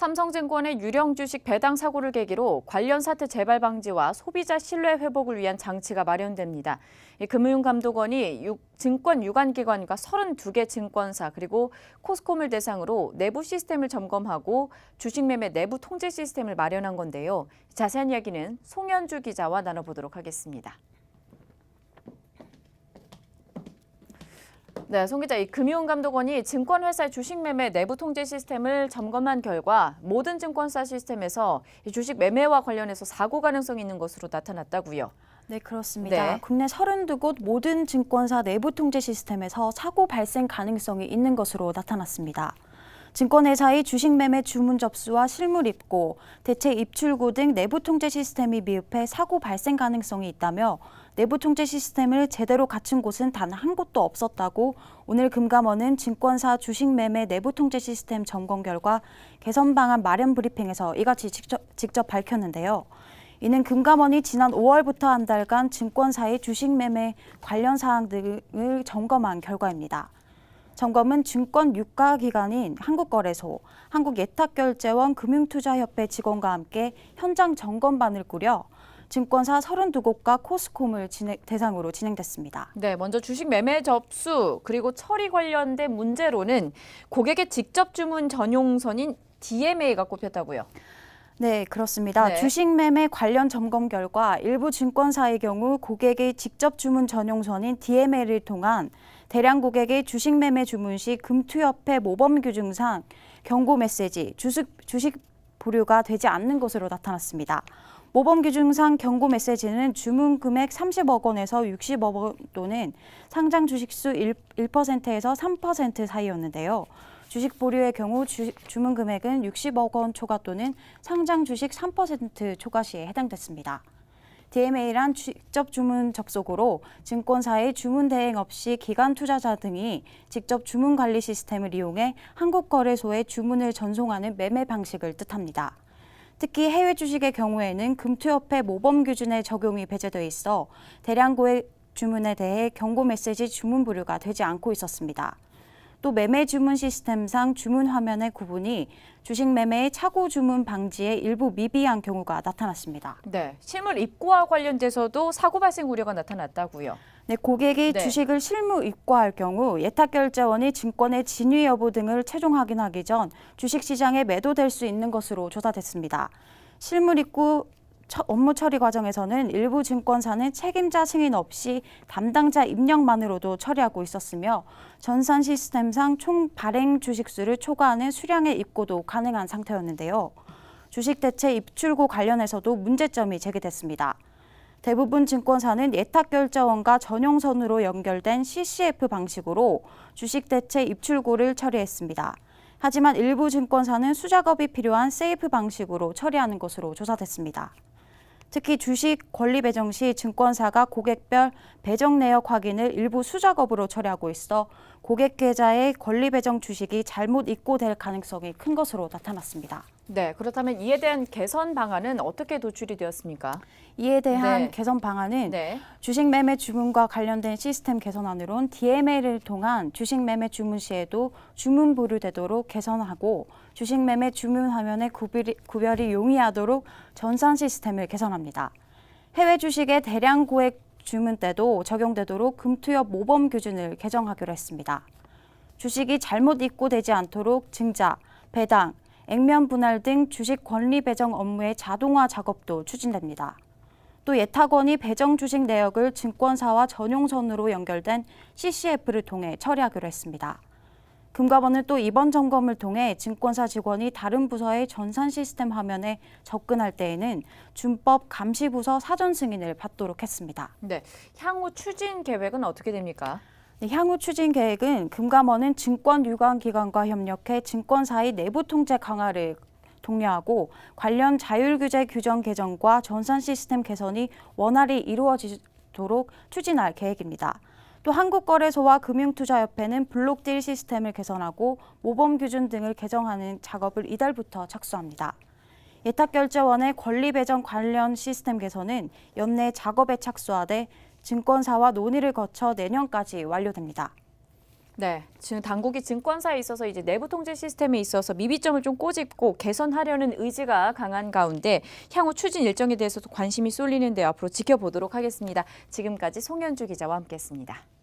삼성증권의 유령 주식 배당 사고를 계기로 관련 사태 재발 방지와 소비자 신뢰 회복을 위한 장치가 마련됩니다. 금융감독원이 증권 유관기관과 32개 증권사 그리고 코스코물 대상으로 내부 시스템을 점검하고 주식 매매 내부 통제 시스템을 마련한 건데요. 자세한 이야기는 송현주 기자와 나눠보도록 하겠습니다. 네, 송 기자, 이 금융감독원이 증권회사의 주식 매매 내부 통제 시스템을 점검한 결과 모든 증권사 시스템에서 이 주식 매매와 관련해서 사고 가능성이 있는 것으로 나타났다고요. 네, 그렇습니다. 네. 국내 32곳 모든 증권사 내부 통제 시스템에서 사고 발생 가능성이 있는 것으로 나타났습니다. 증권회사의 주식 매매 주문 접수와 실물 입고, 대체 입출구 등 내부 통제 시스템이 미흡해 사고 발생 가능성이 있다며 내부 통제 시스템을 제대로 갖춘 곳은 단 한 곳도 없었다고 오늘 금감원은 증권사 주식 매매 내부 통제 시스템 점검 결과 개선 방안 마련 브리핑에서 이같이 직접 밝혔는데요. 이는 금감원이 지난 5월부터 한 달간 증권사의 주식 매매 관련 사항 등을 점검한 결과입니다. 점검은 증권 유가기관인 한국거래소, 한국예탁결제원 금융투자협회 직원과 함께 현장 점검반을 꾸려 증권사 32곳과 코스코물 대상으로 진행됐습니다. 네, 먼저 주식 매매 접수 그리고 처리 관련된 문제로는 고객의 직접 주문 전용선인 DMA가 꼽혔다고요. 네, 그렇습니다. 네. 주식 매매 관련 점검 결과 일부 증권사의 경우 고객의 직접 주문 전용선인 DMA를 통한 대량 고객의 주식 매매 주문 시 금투협회 모범 규정상 경고 메시지, 주식 보류가 되지 않는 것으로 나타났습니다. 모범 규정상 경고 메시지는 주문 금액 30억 원에서 60억 원 또는 상장 주식수 1%에서 3% 사이였는데요. 주식 보류의 경우 주문 금액은 60억 원 초과 또는 상장 주식 3% 초과 시에 해당됐습니다. DMA란 직접 주문 접속으로 증권사의 주문 대행 없이 기관 투자자 등이 직접 주문 관리 시스템을 이용해 한국거래소에 주문을 전송하는 매매 방식을 뜻합니다. 특히 해외 주식의 경우에는 금투협회 모범 규준에 적용이 배제돼 있어 대량 고액 주문에 대해 경고 메시지 주문 보류가 되지 않고 있었습니다. 또 매매 주문 시스템상 주문 화면의 구분이 주식 매매의 착오 주문 방지에 일부 미비한 경우가 나타났습니다. 네, 실물 입고와 관련돼서도 사고 발생 우려가 나타났다고요. 네, 고객이 네. 주식을 실무 입고할 경우 예탁결제원이 증권의 진위 여부 등을 최종 확인하기 전 주식시장에 매도될 수 있는 것으로 조사됐습니다. 실물 입고 업무 처리 과정에서는 일부 증권사는 책임자 승인 없이 담당자 입력만으로도 처리하고 있었으며 전산 시스템상 총 발행 주식수를 초과하는 수량의 입고도 가능한 상태였는데요. 주식 대체 입출구 관련해서도 문제점이 제기됐습니다. 대부분 증권사는 예탁결제원과 전용선으로 연결된 CCF 방식으로 주식 대체 입출구를 처리했습니다. 하지만 일부 증권사는 수작업이 필요한 세이프 방식으로 처리하는 것으로 조사됐습니다. 특히 주식 권리 배정 시 증권사가 고객별 배정 내역 확인을 일부 수작업으로 처리하고 있어 고객 계좌의 권리 배정 주식이 잘못 입고될 가능성이 큰 것으로 나타났습니다. 네, 그렇다면 이에 대한 개선 방안은 어떻게 도출이 되었습니까? 이에 대한 네. 개선 방안은 네. 주식 매매 주문과 관련된 시스템 개선안으로는 DMA를 통한 주식 매매 주문 시에도 주문 보류되도록 개선하고 주식 매매 주문 화면의 구별이 용이하도록 전산 시스템을 개선합니다. 해외 주식의 대량 고액 주문 때도 적용되도록 금투협 모범 규준을 개정하기로 했습니다. 주식이 잘못 입고되지 않도록 증자, 배당, 액면 분할 등 주식 권리 배정 업무의 자동화 작업도 추진됩니다. 또 예탁원이 배정 주식 내역을 증권사와 전용선으로 연결된 CCF를 통해 처리하기로 했습니다. 금감원은 또 이번 점검을 통해 증권사 직원이 다른 부서의 전산 시스템 화면에 접근할 때에는 준법 감시부서 사전 승인을 받도록 했습니다. 네, 향후 추진 계획은 어떻게 됩니까? 향후 추진 계획은 금감원은 증권 유관기관과 협력해 증권사의 내부 통제 강화를 독려하고 관련 자율규제 규정 개정과 전산 시스템 개선이 원활히 이루어지도록 추진할 계획입니다. 또 한국거래소와 금융투자협회는 블록딜 시스템을 개선하고 모범 규준 등을 개정하는 작업을 이달부터 착수합니다. 예탁결제원의 권리 배정 관련 시스템 개선은 연내 작업에 착수하되 증권사와 논의를 거쳐 내년까지 완료됩니다. 네, 지금 당국이 증권사에 있어서 이제 내부 통제 시스템에 있어서 미비점을 좀 꼬집고 개선하려는 의지가 강한 가운데 향후 추진 일정에 대해서도 관심이 쏠리는데 앞으로 지켜보도록 하겠습니다. 지금까지 송현주 기자와 함께했습니다.